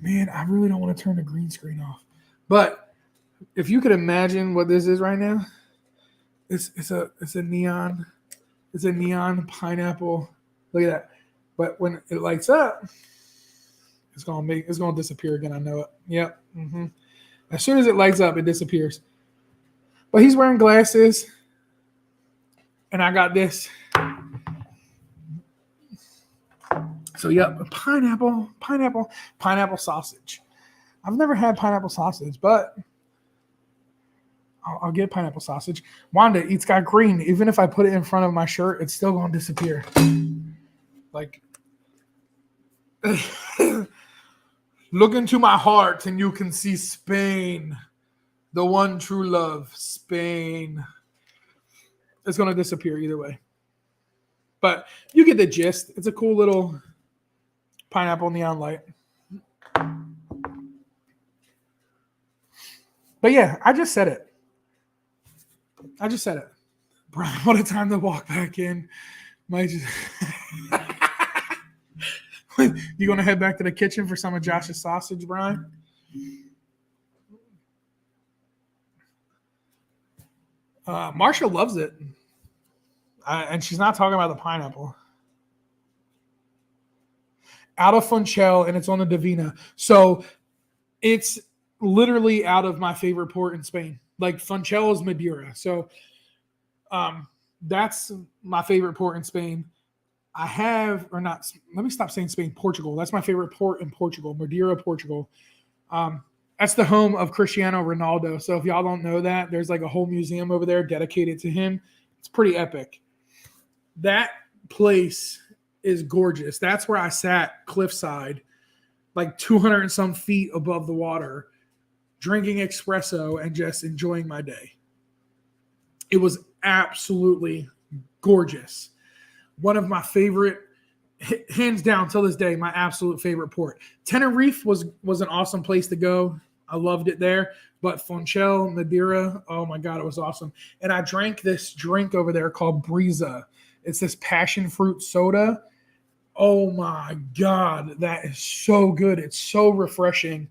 Man, I really don't want to turn the green screen off. But if you could imagine what this is right now, it's a neon pineapple. Look at that. But when it lights up, it's going to disappear again. I know it. Yep. Mm-hmm. As soon as it lights up, it disappears. But he's wearing glasses. And I got this. So, yep, pineapple sausage. I've never had pineapple sausage, but I'll get pineapple sausage. Wanda, it's got green. Even if I put it in front of my shirt, it's still going to disappear. Like, look into my heart and you can see Spain. The one true love, Spain. It's going to disappear either way. But you get the gist. It's a cool little pineapple neon light. But yeah, I just said it. Brian, what a time to walk back in. Might just... You going to head back to the kitchen for some of Josh's sausage, Brian? Marsha loves it. And she's not talking about the pineapple. Out of Funchal, and it's on the Divina. So it's literally out of my favorite port in Spain. Like, Funchal is Madeira. So that's my favorite port in Spain. Let me stop saying Spain, Portugal. That's my favorite port in Portugal, Madeira, Portugal. That's the home of Cristiano Ronaldo. So if y'all don't know that, there's like a whole museum over there dedicated to him. It's pretty epic. That place is gorgeous. That's where I sat cliffside, like 200 and some feet above the water, drinking espresso and just enjoying my day. It was absolutely gorgeous. One of my favorite, hands down till this day, my absolute favorite port. Tenerife was an awesome place to go. I loved it there. But Funchal, Madeira, oh my God, it was awesome. And I drank this drink over there called Brisa. It's this passion fruit soda. Oh my God, that is so good. It's so refreshing.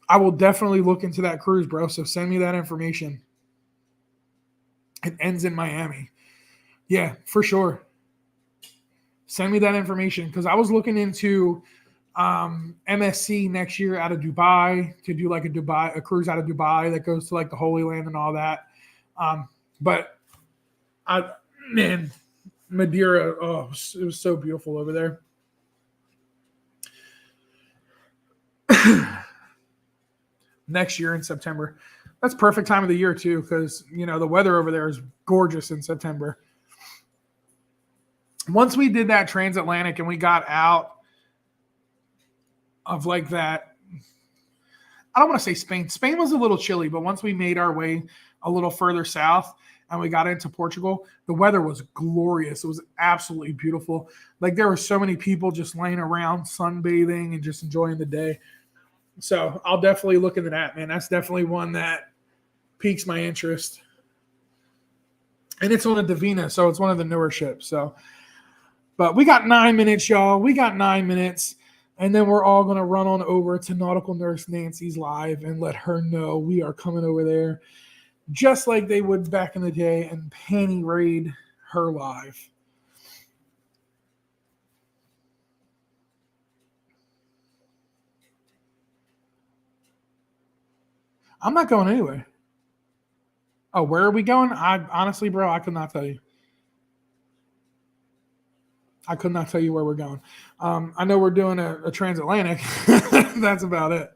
I will definitely look into that cruise, bro. So send me that information. It ends in Miami. Yeah, for sure. Send me that information because I was looking into MSC next year out of Dubai to do like a cruise out of Dubai that goes to like the Holy Land and all that. But I, man, Madeira, oh, it was so beautiful over there. Next year in September. That's perfect time of the year too, because the weather over there is gorgeous in September. Once we did that transatlantic and we got out of like that, I don't want to say Spain. Spain was a little chilly, but once we made our way a little further south and we got into Portugal, the weather was glorious. It was absolutely beautiful. Like there were so many people just laying around sunbathing and just enjoying the day. So I'll definitely look into that, man. That's definitely one that piques my interest. And it's on a Divina, so it's one of the newer ships. So, but we got 9 minutes, y'all. We got 9 minutes. And then we're all going to run on over to Nautical Nurse Nancy's live and let her know we are coming over there just like they would back in the day and panty raid her live. I'm not going anywhere. Oh, where are we going? I honestly, bro, I could not tell you. I could not tell you where we're going. I know we're doing a transatlantic. That's about it.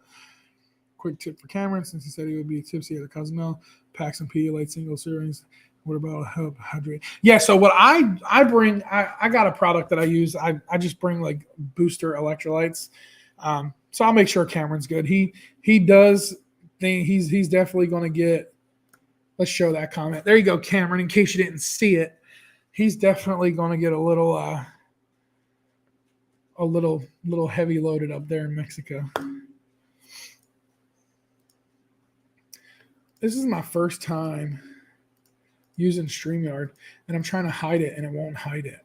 Quick tip for Cameron, since he said he would be tipsy at a Cozumel, pack some Pedialyte single servings. What about help hydrate? Yeah, so what I bring, I got a product that I use. I just bring like booster electrolytes. So I'll make sure Cameron's good. He does think he's definitely going to get. Let's show that comment. There you go, Cameron. In case you didn't see it, he's definitely going to get a little heavy loaded up there in Mexico. This is my first time using StreamYard, and I'm trying to hide it, and it won't hide it.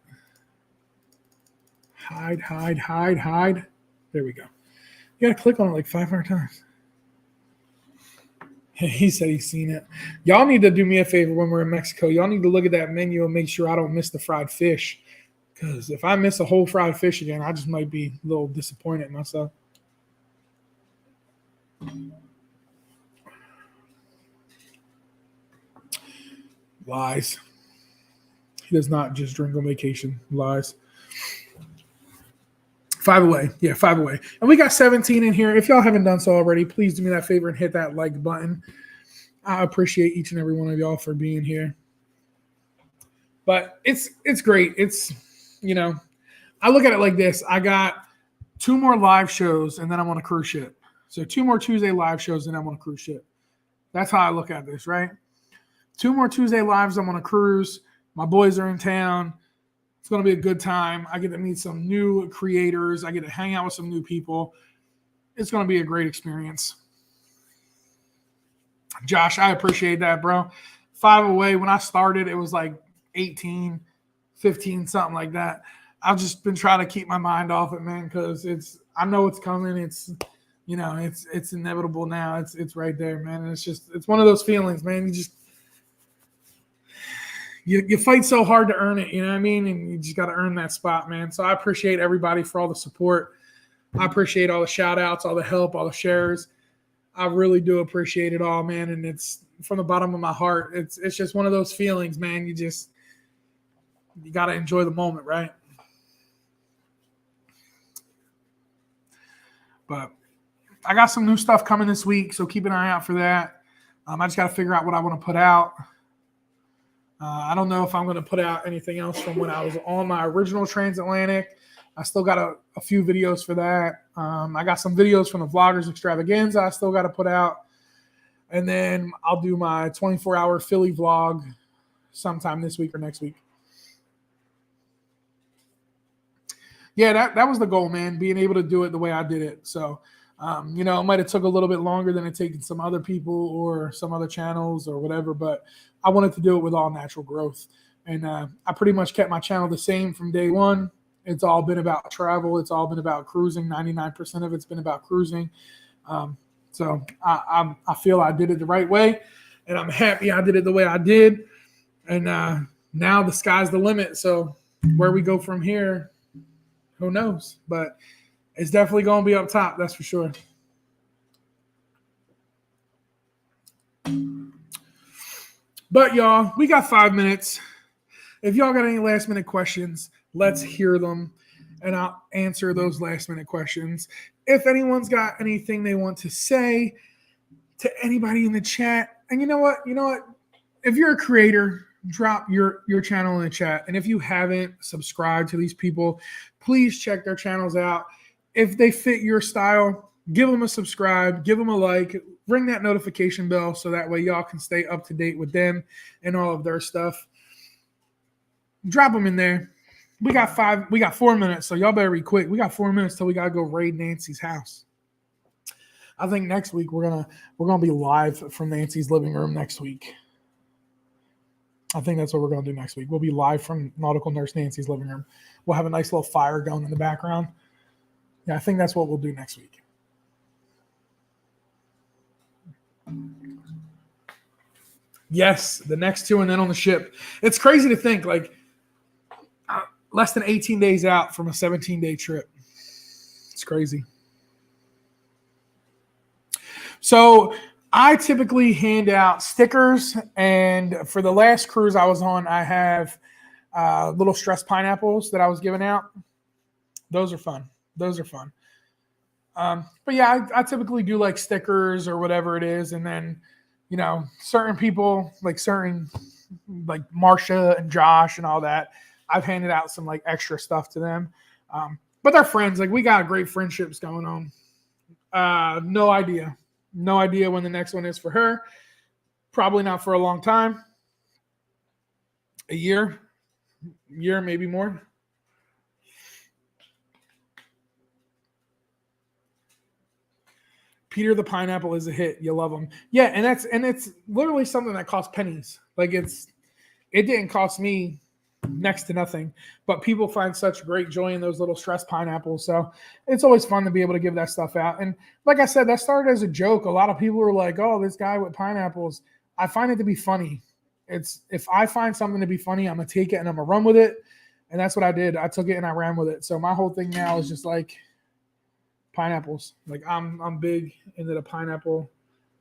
Hide. There we go. You got to click on it like 500 times. He said he's seen it. Y'all need to do me a favor when we're in Mexico. Y'all need to look at that menu and make sure I don't miss the fried fish. Because if I miss a whole fried fish again, I just might be a little disappointed in myself. Lies. He does not just drink on vacation. Lies. 5 away. Yeah, 5 away. And we got 17 in here. If y'all haven't done so already, please do me that favor and hit that like button. I appreciate each and every one of y'all for being here. But it's great. It's, I look at it like this. I got 2 more live shows and then I'm on a cruise ship. So 2 more Tuesday live shows and I'm on a cruise ship. That's how I look at this, right? 2 more Tuesday lives. I'm on a cruise. My boys are in town. It's going to be a good time. I get to meet some new creators. I get to hang out with some new people. It's going to be a great experience. Josh, I appreciate that, bro. 5 away. When I started, it was like 18, 15, something like that. I've just been trying to keep my mind off it, man, because I know it's coming. It's inevitable now. It's right there, man. And it's one of those feelings, man. You fight so hard to earn it, you know what I mean? And you just got to earn that spot, man. So I appreciate everybody for all the support. I appreciate all the shout outs, all the help, all the shares. I really do appreciate it all, man. And it's from the bottom of my heart. It's just one of those feelings, man. You got to enjoy the moment, right? But I got some new stuff coming this week, so keep an eye out for that. I just got to figure out what I want to put out. I don't know if I'm going to put out anything else from when I was on my original Transatlantic. I still got a few videos for that. I got some videos from the Vloggers Extravaganza I still got to put out. And then I'll do my 24-hour Philly vlog sometime this week or next week. Yeah, that was the goal, man, being able to do it the way I did it. So, it might have took a little bit longer than it taken some other people or some other channels or whatever, but I wanted to do it with all natural growth. And I pretty much kept my channel the same from day one. It's all been about travel. It's all been about cruising. 99% of it's been about cruising. So I feel I did it the right way, and I'm happy I did it the way I did. And now the sky's the limit. So where we go from here, who knows? But it's definitely going to be up top. That's for sure. But y'all, we got 5 minutes. If y'all got any last minute questions, let's hear them, and I'll answer those last minute questions. If anyone's got anything they want to say to anybody in the chat, and you know what? If you're a creator, drop your channel in the chat. And if you haven't subscribed to these people, please check their channels out. If they fit your style, give them a subscribe, give them a like, ring that notification bell so that way y'all can stay up to date with them and all of their stuff. Drop them in there. We got 4 minutes, so y'all better be quick. We got 4 minutes till we gotta go raid Nancy's house. I think next week we're gonna be live from Nancy's living room next week. I think that's what we're gonna do next week. We'll be live from Nautical Nurse Nancy's living room. We'll have a nice little fire going in the background. Yeah, I think that's what we'll do next week. Yes, the next 2 and then on the ship. It's crazy to think, like, less than 18 days out from a 17-day trip. It's crazy. So I typically hand out stickers, and for the last cruise I was on, I have little stressed pineapples that I was giving out. Those are fun. But yeah, I typically do like stickers or whatever it is, and then certain people like Marsha and Josh and all that, I've handed out some like extra stuff to them. But they're friends. Like, we got great friendships going on. No idea when the next one is for her. Probably not for a long time. A year, maybe more. Peter the Pineapple is a hit. You love him. Yeah, and it's literally something that costs pennies. Like, it didn't cost me next to nothing, but people find such great joy in those little stressed pineapples. So it's always fun to be able to give that stuff out. And like I said, that started as a joke. A lot of people are like, oh, this guy with pineapples. I find it to be funny. If I find something to be funny, I'm going to take it and I'm going to run with it. And that's what I did. I took it and I ran with it. So my whole thing now is just like pineapples. Like, I'm big into the pineapple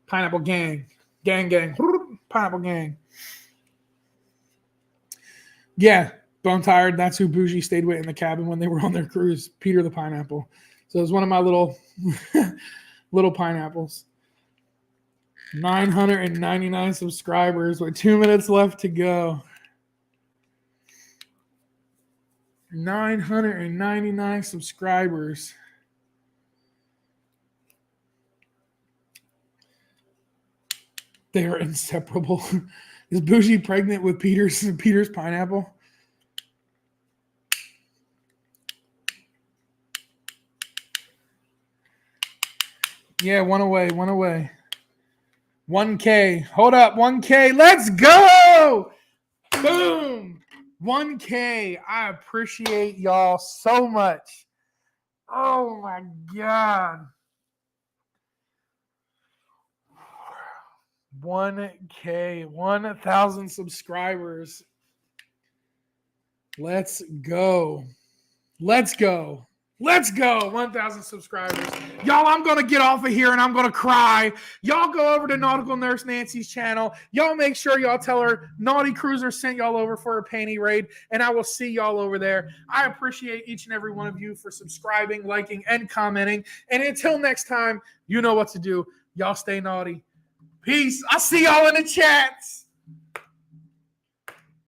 gang, pineapple gang. Yeah, Bone Tired. That's who Bougie stayed with in the cabin when they were on their cruise. Peter the Pineapple. So it was one of my little pineapples. 999 subscribers with 2 minutes left to go. 999 subscribers. They are inseparable. Is Bougie pregnant with Peter's pineapple? Yeah, one away. 1K. Hold up, 1K. Let's go! Boom! 1K. I appreciate y'all so much. Oh my God. 1K, 1,000 subscribers. Let's go. 1,000 subscribers. Y'all, I'm going to get off of here and I'm going to cry. Y'all go over to Nautical Nurse Nancy's channel. Y'all make sure y'all tell her Naughty Cruiser sent y'all over for a panty raid, and I will see y'all over there. I appreciate each and every one of you for subscribing, liking, and commenting. And until next time, you know what to do. Y'all stay naughty. Peace. I'll see y'all in the chats.